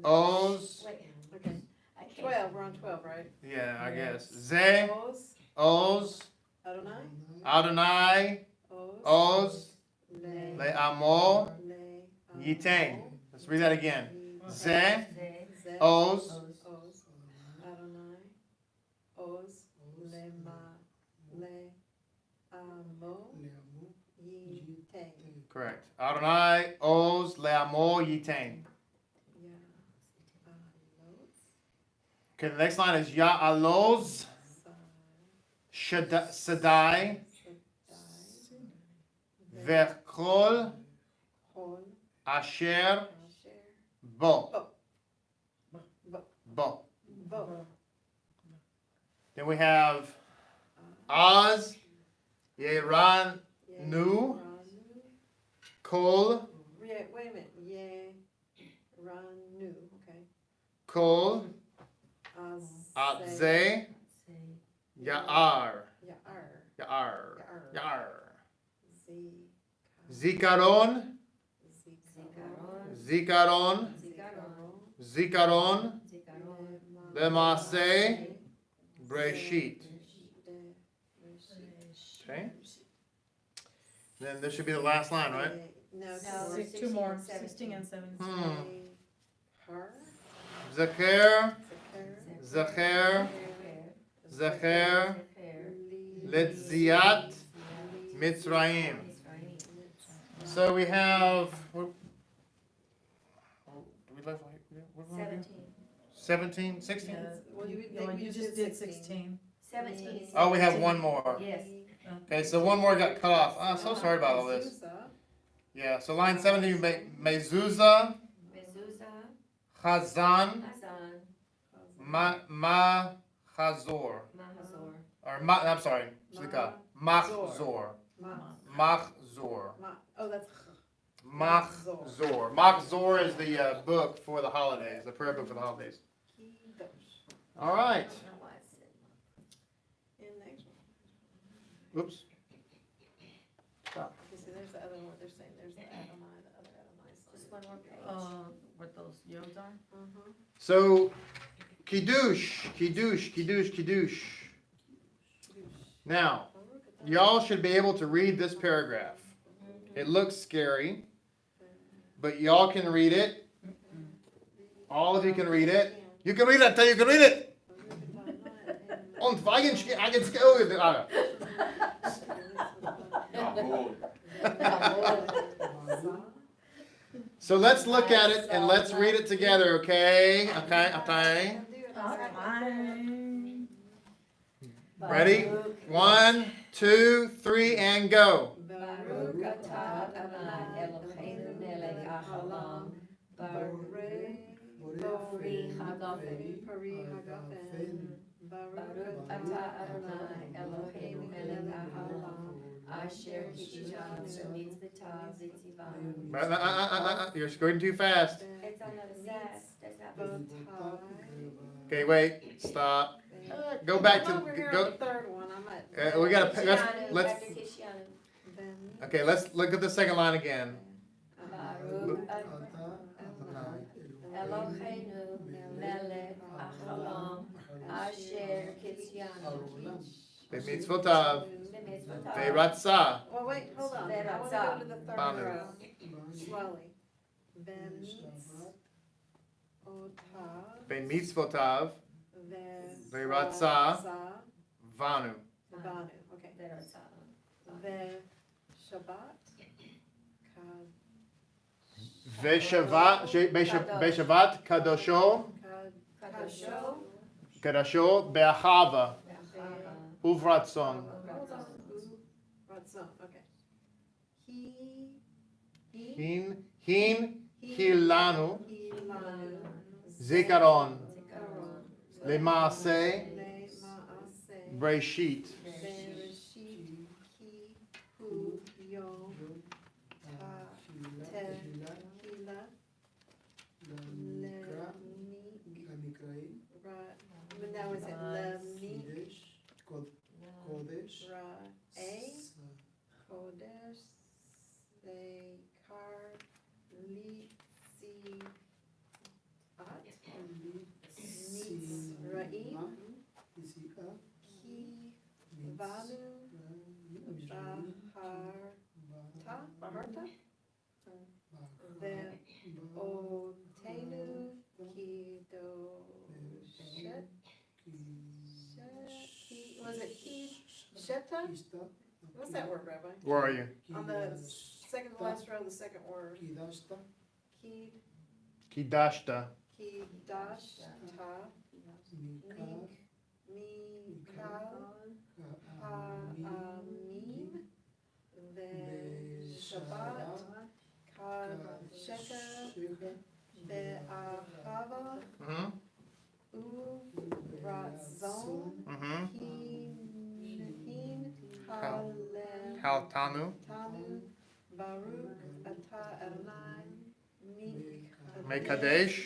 oz. Wait, Okay, I can't. 12, we're on 12, right? Yeah, I guess. Ze, Oz, oz, Adonai, Adonai, oz, Le, le'amo, Le, yitain. Let's read that again. Ze, Ze, Ze, oz, Oz, Adonai, Oz, Lema, Le, Amo, Yitain. correct. Adonai, oz, le'amo, yitain. Okay, the next line is Ya'aloz, Sadai, Verkol, Hol, Asher, Asher, Bo. Bo. Bo, Then we have Az, Yeran, Nu, Kol, Wait a minute, Ye, Ranu, okay. Kol, Az, Atze, Ya'ar, Ya'ar, Ya'ar, Ya'ar, Ya'ar. Z, Zikaron, Zikaron, Zikaron, Zikaron, Zikaron, Zikaron, Lemase, Breshit. Okay. Then this should be the last line, right? No, No, Six, 16 two more, and 17. 16 and 17. Har, Zacher, Zacher, Zacher, Zecher, Letziat, Mitzrayim. So we have. What we left? What we do? 17, 16? Well, you You just did 16. 17. Oh, we have one more. Yes. Okay, so one more got cut off. I'm so sorry about all this. Yeah, so line 17, Mezuzah, Mezuzah, Chazan, Hazan, Machazor. Mahazor, Or, I'm sorry, Slika. Machzor. Machzor. Oh, that's. Machzor. Machzor is the book for the holidays, the prayer book for the holidays. All right. I don't know why it's in. In next Oops. one. You see, there's the other one, they're saying there's the Adonai, the other Adonai. Just one more page. What those yods are? So, Kiddush, Kiddush, Kiddush, Kiddush. Now, y'all should be able to read this paragraph. It looks scary, but y'all can read it. All of you can read it. You can read it until you can read it. Und So let's look at it and let's read it together, okay? Okay. Ready? 1, 2, 3, and go. Baruch atah Adonai Eloheinu melech haolam, Bori hagafen, Baruch atah Adonai Eloheinu melech haolam, Asher kishanu mitzvotav v'tzivanu. You're going too fast. It's on the other side. That's not. Okay, wait. Stop. Go back I to thought we were here go. on the third one, I might. We gotta Kitianu, let's after Kitianu. Then- okay. Let's look at the second line again. Baruch Eloheinu melech haolam asher kitianu B'mitzvotav b'mitzvotav ve'ratzah. Well, wait, hold on, I wanna go to the third Banu. row, slowly. Then B'mitzvotav Ve- Ve'ratzah. Sa- vanu. Vanu, okay. Ve Shabbat. Ve'shavat kadosho kadosho kadosho be'achava uvratzon. Ratzon, okay. He Hin hilanu Hilanu. zikaron Zikaron. lema'aseh Le'maaseh. breshit. Bereshit. Ki. Hu. Yom. Te. Hila. Lemni. Now is it Lemni? Kodesh. Ra. A. Kodesh. Sekar. Li. Si. At. Mitzrayim. Ki. Vanu. Baharta. Ve. Otenu. Kidoshet. Was it Ki? Sheta? What's that word, Rabbi? Where are you? On the second to last row, the second word. Ki. Kidashta. Kidashta. Mikal. Ha'amim. Ve Shabbat. Sheka. Be'ahava. Mm-hmm. Ratzon. Mm-hmm. Hin. Halem. Haltanu. Tanu. Baruch. Atah Adonai. Mekadesh.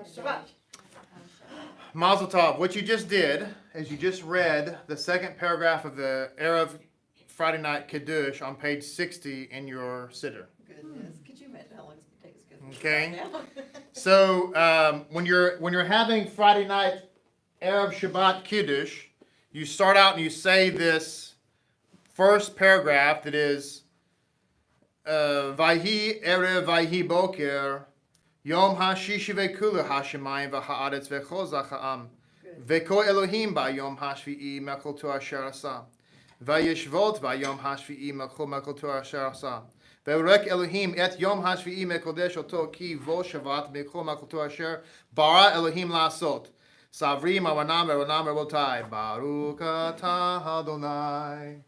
Shabbat. Mazel tov. What you just did is you just read the second paragraph of the Erev Friday Night Kiddush on page 60 in your siddur. Goodness, could you imagine how long it takes to get Okay. So when you're having Friday night Erev Shabbat Kiddush, you start out and you say this first paragraph that is Vayhi Erev Vayhi Boker Yom HaShishi Ve'Kulu HaShemayim VeHa'aretz VeChol Ha'am Ve'Ko Elohim Ba'Yom HaShvi'i Mekol Torah Asher Asa Vayeshvot Ba'Yom HaShvi'i Mekol Torah Asher Asa Ve'Rek Elohim Et Yom HaShvi'i Mekodesh Oto Ki Vo Shavat Mekol Mekol Torah Asher Bara Elohim La'asot Savri Mavanam Ve'Ronam Rebotai Baruch Atah Adonai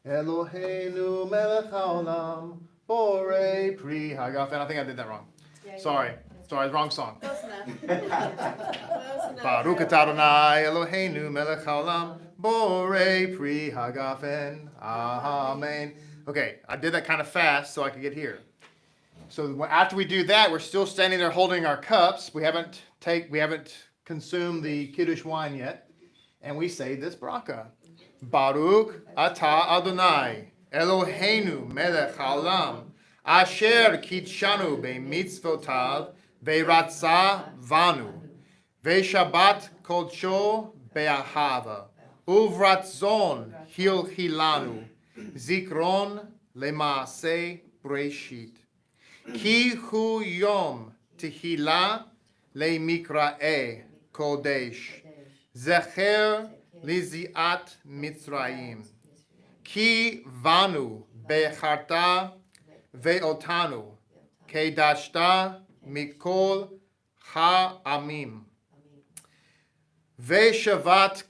Eloheinu Melech HaOlam Borei Pri Hagafen. I think I did that wrong. Sorry, wrong song. Close enough. Close enough. Baruch atah Adonai Eloheinu melech haolam borei pri hagafen. Amen. Okay, I did that kind of fast so I could get here. So after we do that, we're still standing there holding our cups. We haven't consumed the kiddush wine yet, and we say this bracha: Baruch atah Adonai Eloheinu melech haolam. Asher kitshanu b'mitzvotav ve'ratzah vanu ve'shabbat kodsho be'ahava uvratzon hilchilanu zikron lema'aseh breshit ki hu yom tehila le'mikra'e kodesh zecher liziat mitzrayim ki vanu be'charta Ve'otanu kedashta mikol ha'amim ve'shavat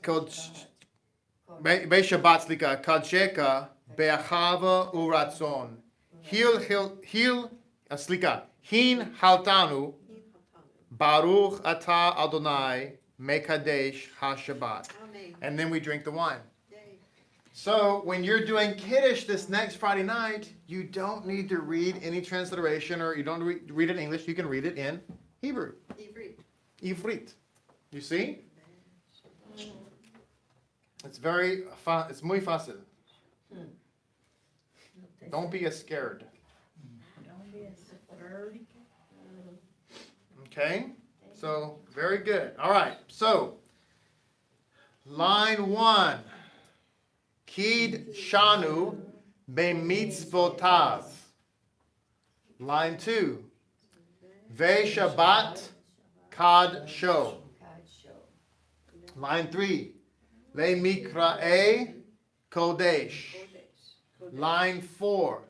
kadsheka be'achava uratzon hin haltanu baruch atah Adonai mekadesh hashabbat. Amen. And then we drink the wine. Yay. So when you're doing Kiddush this next Friday night, you don't need to read any transliteration or you don't read it in English. You can read it in Hebrew. Ivrit. Ivrit. You see? It's very fun. It's muy fácil. Don't be scared. Don't be a scared. Okay? So, very good. All right. So, line 1. Kid shanu b'mitzvotav. Line 2. Ve Shabbat kad sho. Line 3. Le mikra'e kodesh. Line 4.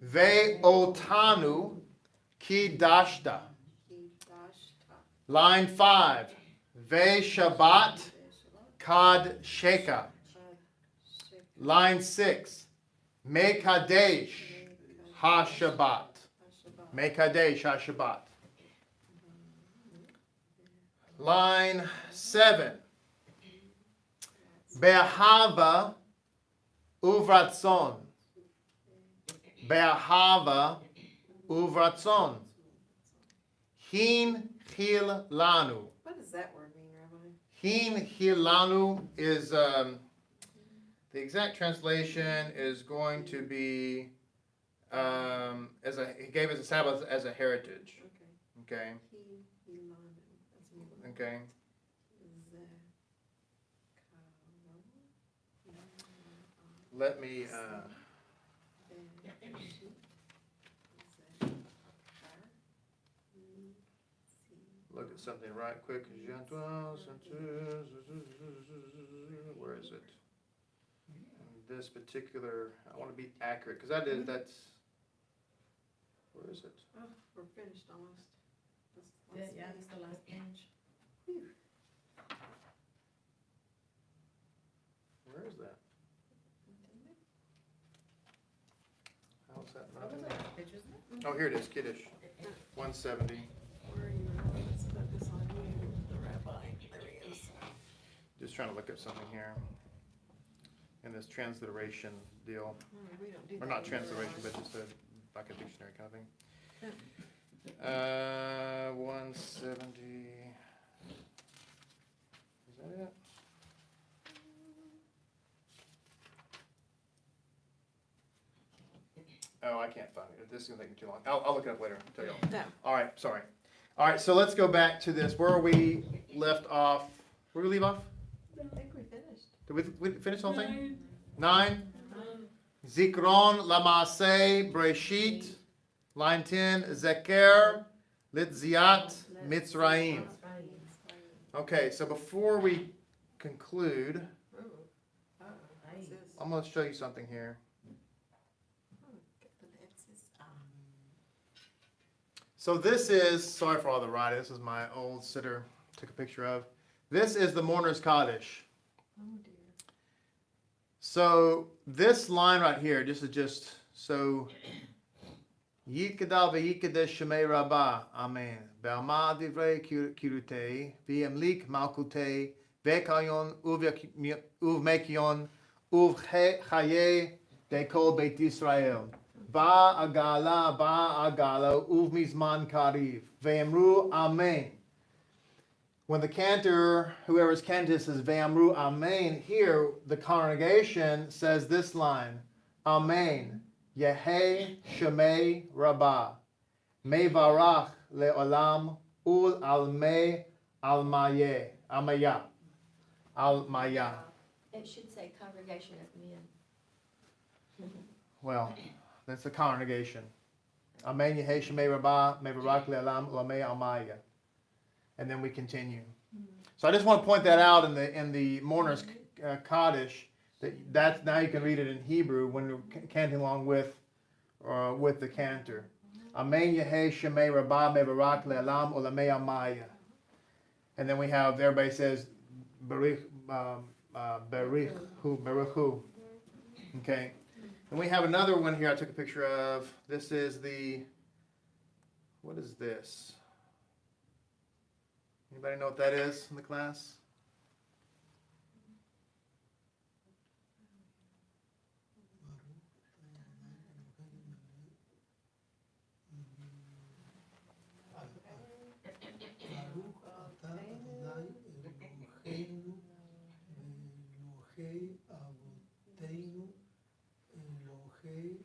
Ve otanu kidashta. Line 5. Ve Shabbat kad sheka. Line 6. Mekadesh ha-Shabbat. Mekadesh ha-Shabbat. Line 7. Be'ahava uvratzon. Be'ahava uvratzon. Hin chil lanu. What does that word mean, Rabbi? Hin chil lanu is, the exact translation is going to be, he gave us a Sabbath as a heritage. Okay. Okay, That's me. okay. Let me, look at something right quick. Where is it? This particular, I want to be accurate, because that's, where is it? Oh, we're finished almost. Yeah, it's the last page. Where is that? How's that not in there? Oh, here it is, Kiddush, 170. Where are you? Let's focus on you, the rabbi. There he is. Just trying to look at something here. In this transliteration deal, We don't do or that not anymore, transliteration, right? but just like a dictionary kind of thing. 170. Is that it? Oh, I can't find it. This is gonna take me too long. I'll look it up later. I'll tell you all. No. All right, sorry. All right, so let's go back to this. Where we left off. Where did we leave off? I think we finished. Did we finish the whole thing? 9. Zikron Lamaseh Breshit. Line 10. Zeker Litziat Mitzrayim. Okay, so before we conclude, I'm going to show you something here. So this is, sorry for all the writing, this is my old siddur, took a picture of. This is the Mourner's Kaddish. Oh dear. So this line right here, this is just, so, Yikada v'yikada shemei rabbah, amen. Be'alma divrei kirutei, v'yemlik malkutei, v'ekayon uvmekion, uvchaye dekol beit Yisrael. Ba'agala, uvmizman kariv. Ve'emru, amen. When the cantor, whoever's cantor says Ve'amru Amen, here the congregation says this line, Amen, Yehe Shemei Rabbah, Mevarach Le'olam Ul Almei Almaya. Almaya. It should say congregation of men. Well, that's the congregation. Amen, Yehe Shemei Rabbah, Mevarach Le'olam Ul Almei Almaya. And then we continue. So I just want to point that out in the Mourner's Kaddish. That's now you can read it in Hebrew when you're canting along with the cantor. Amen Yehe Shemei Rabbah Mevarak Le'alam Olamei Amaya. And then we have everybody says Baruch Baruchu. Okay. And we have another one here I took a picture of. This is what is this? Anybody know what that is in the class? Abraham,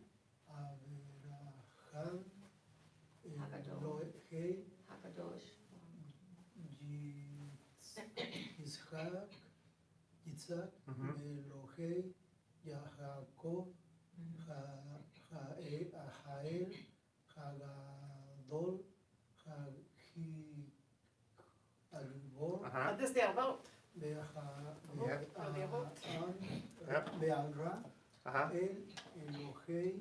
Hakadosh. Elohei, Hakadosh. Yitzhak, Mhm. Elohei, Yaakov, Hael, Hagadol, Hagibor, Uh-huh. This the vote. Yep. Yep. Be'alra, Uh-huh. Elohei,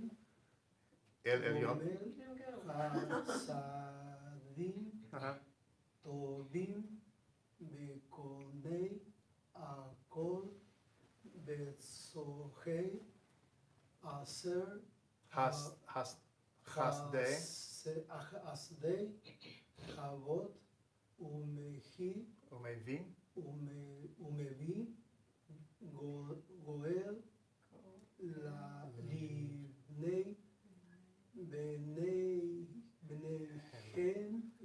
El Elyon. Gomel, There we go. Hasadim, Uh-huh. Tovim, Bekonei, Akol, Betsohei, Aser, Hasdei. Hasdei, Chavot, Umehi, Umevi. Umevi, Goel, Livnei,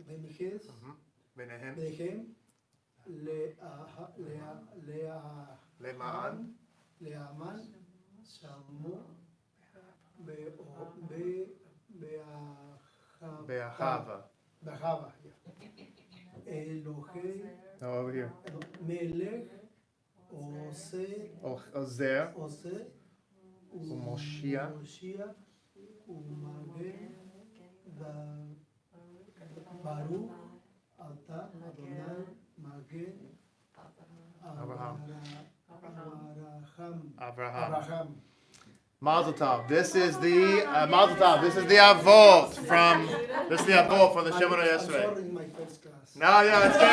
Benihes, Benehem. Behem, Lemaan. Leaman, Shamu, Be'ahava. Behava, Elohei, No, over here. Melech, Ose, Ozer. Moshiach, Umagen, Baruch, Ata, Adonai, Magen, Abraham. Abraham. Abraham. Mazel tov. This is the Mazel tov. This is the avot from. This is the avot from the Shemona I'm yesterday. sorry, in my first class. No, yeah, it's good.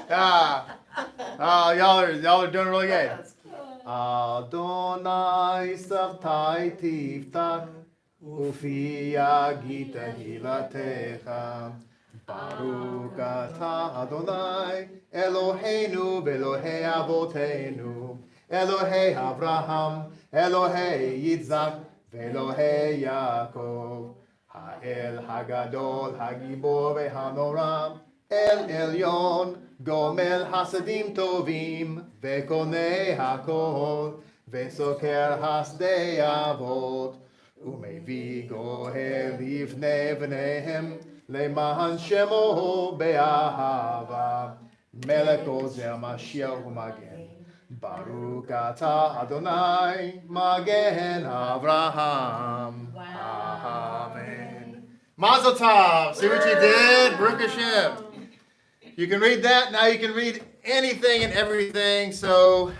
Yeah. Oh, y'all are doing really good. Adonai savtai tiftach ufi yagita hilatecha. Baruch atah Adonai Eloheinu v'Elohei avoteinu Elohei Avraham Elohei Yitzhak v'Elohei Yaakov Ha'el Hagadol Hagibor v'Hanoram El Elyon Gomel Hasadim Tovim V'Konei Hakol V'Soker Hasdei Avot Umevi Goel Livnei V'neihem למען שמו באהבה, מלך עוזר משיח ומגן. ברוך אתה אדוני, מגן אברהם. Amen. Mazel tov. See what you did? Baruch Hashem. You can read that. Now you can read anything and everything. So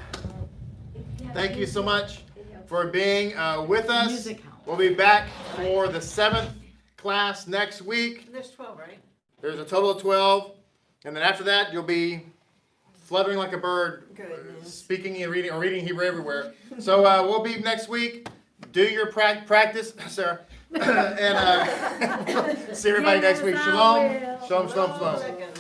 thank you so much for being with us. We'll be back for the 7th class next week. There's 12, right? There's a total of 12. And then after that, you'll be fluttering like a bird, Goodness. speaking and reading Hebrew everywhere. So we'll be next week. Do your practice, Sarah. And see everybody next week. Shalom. Shalom, shalom, shalom. Second.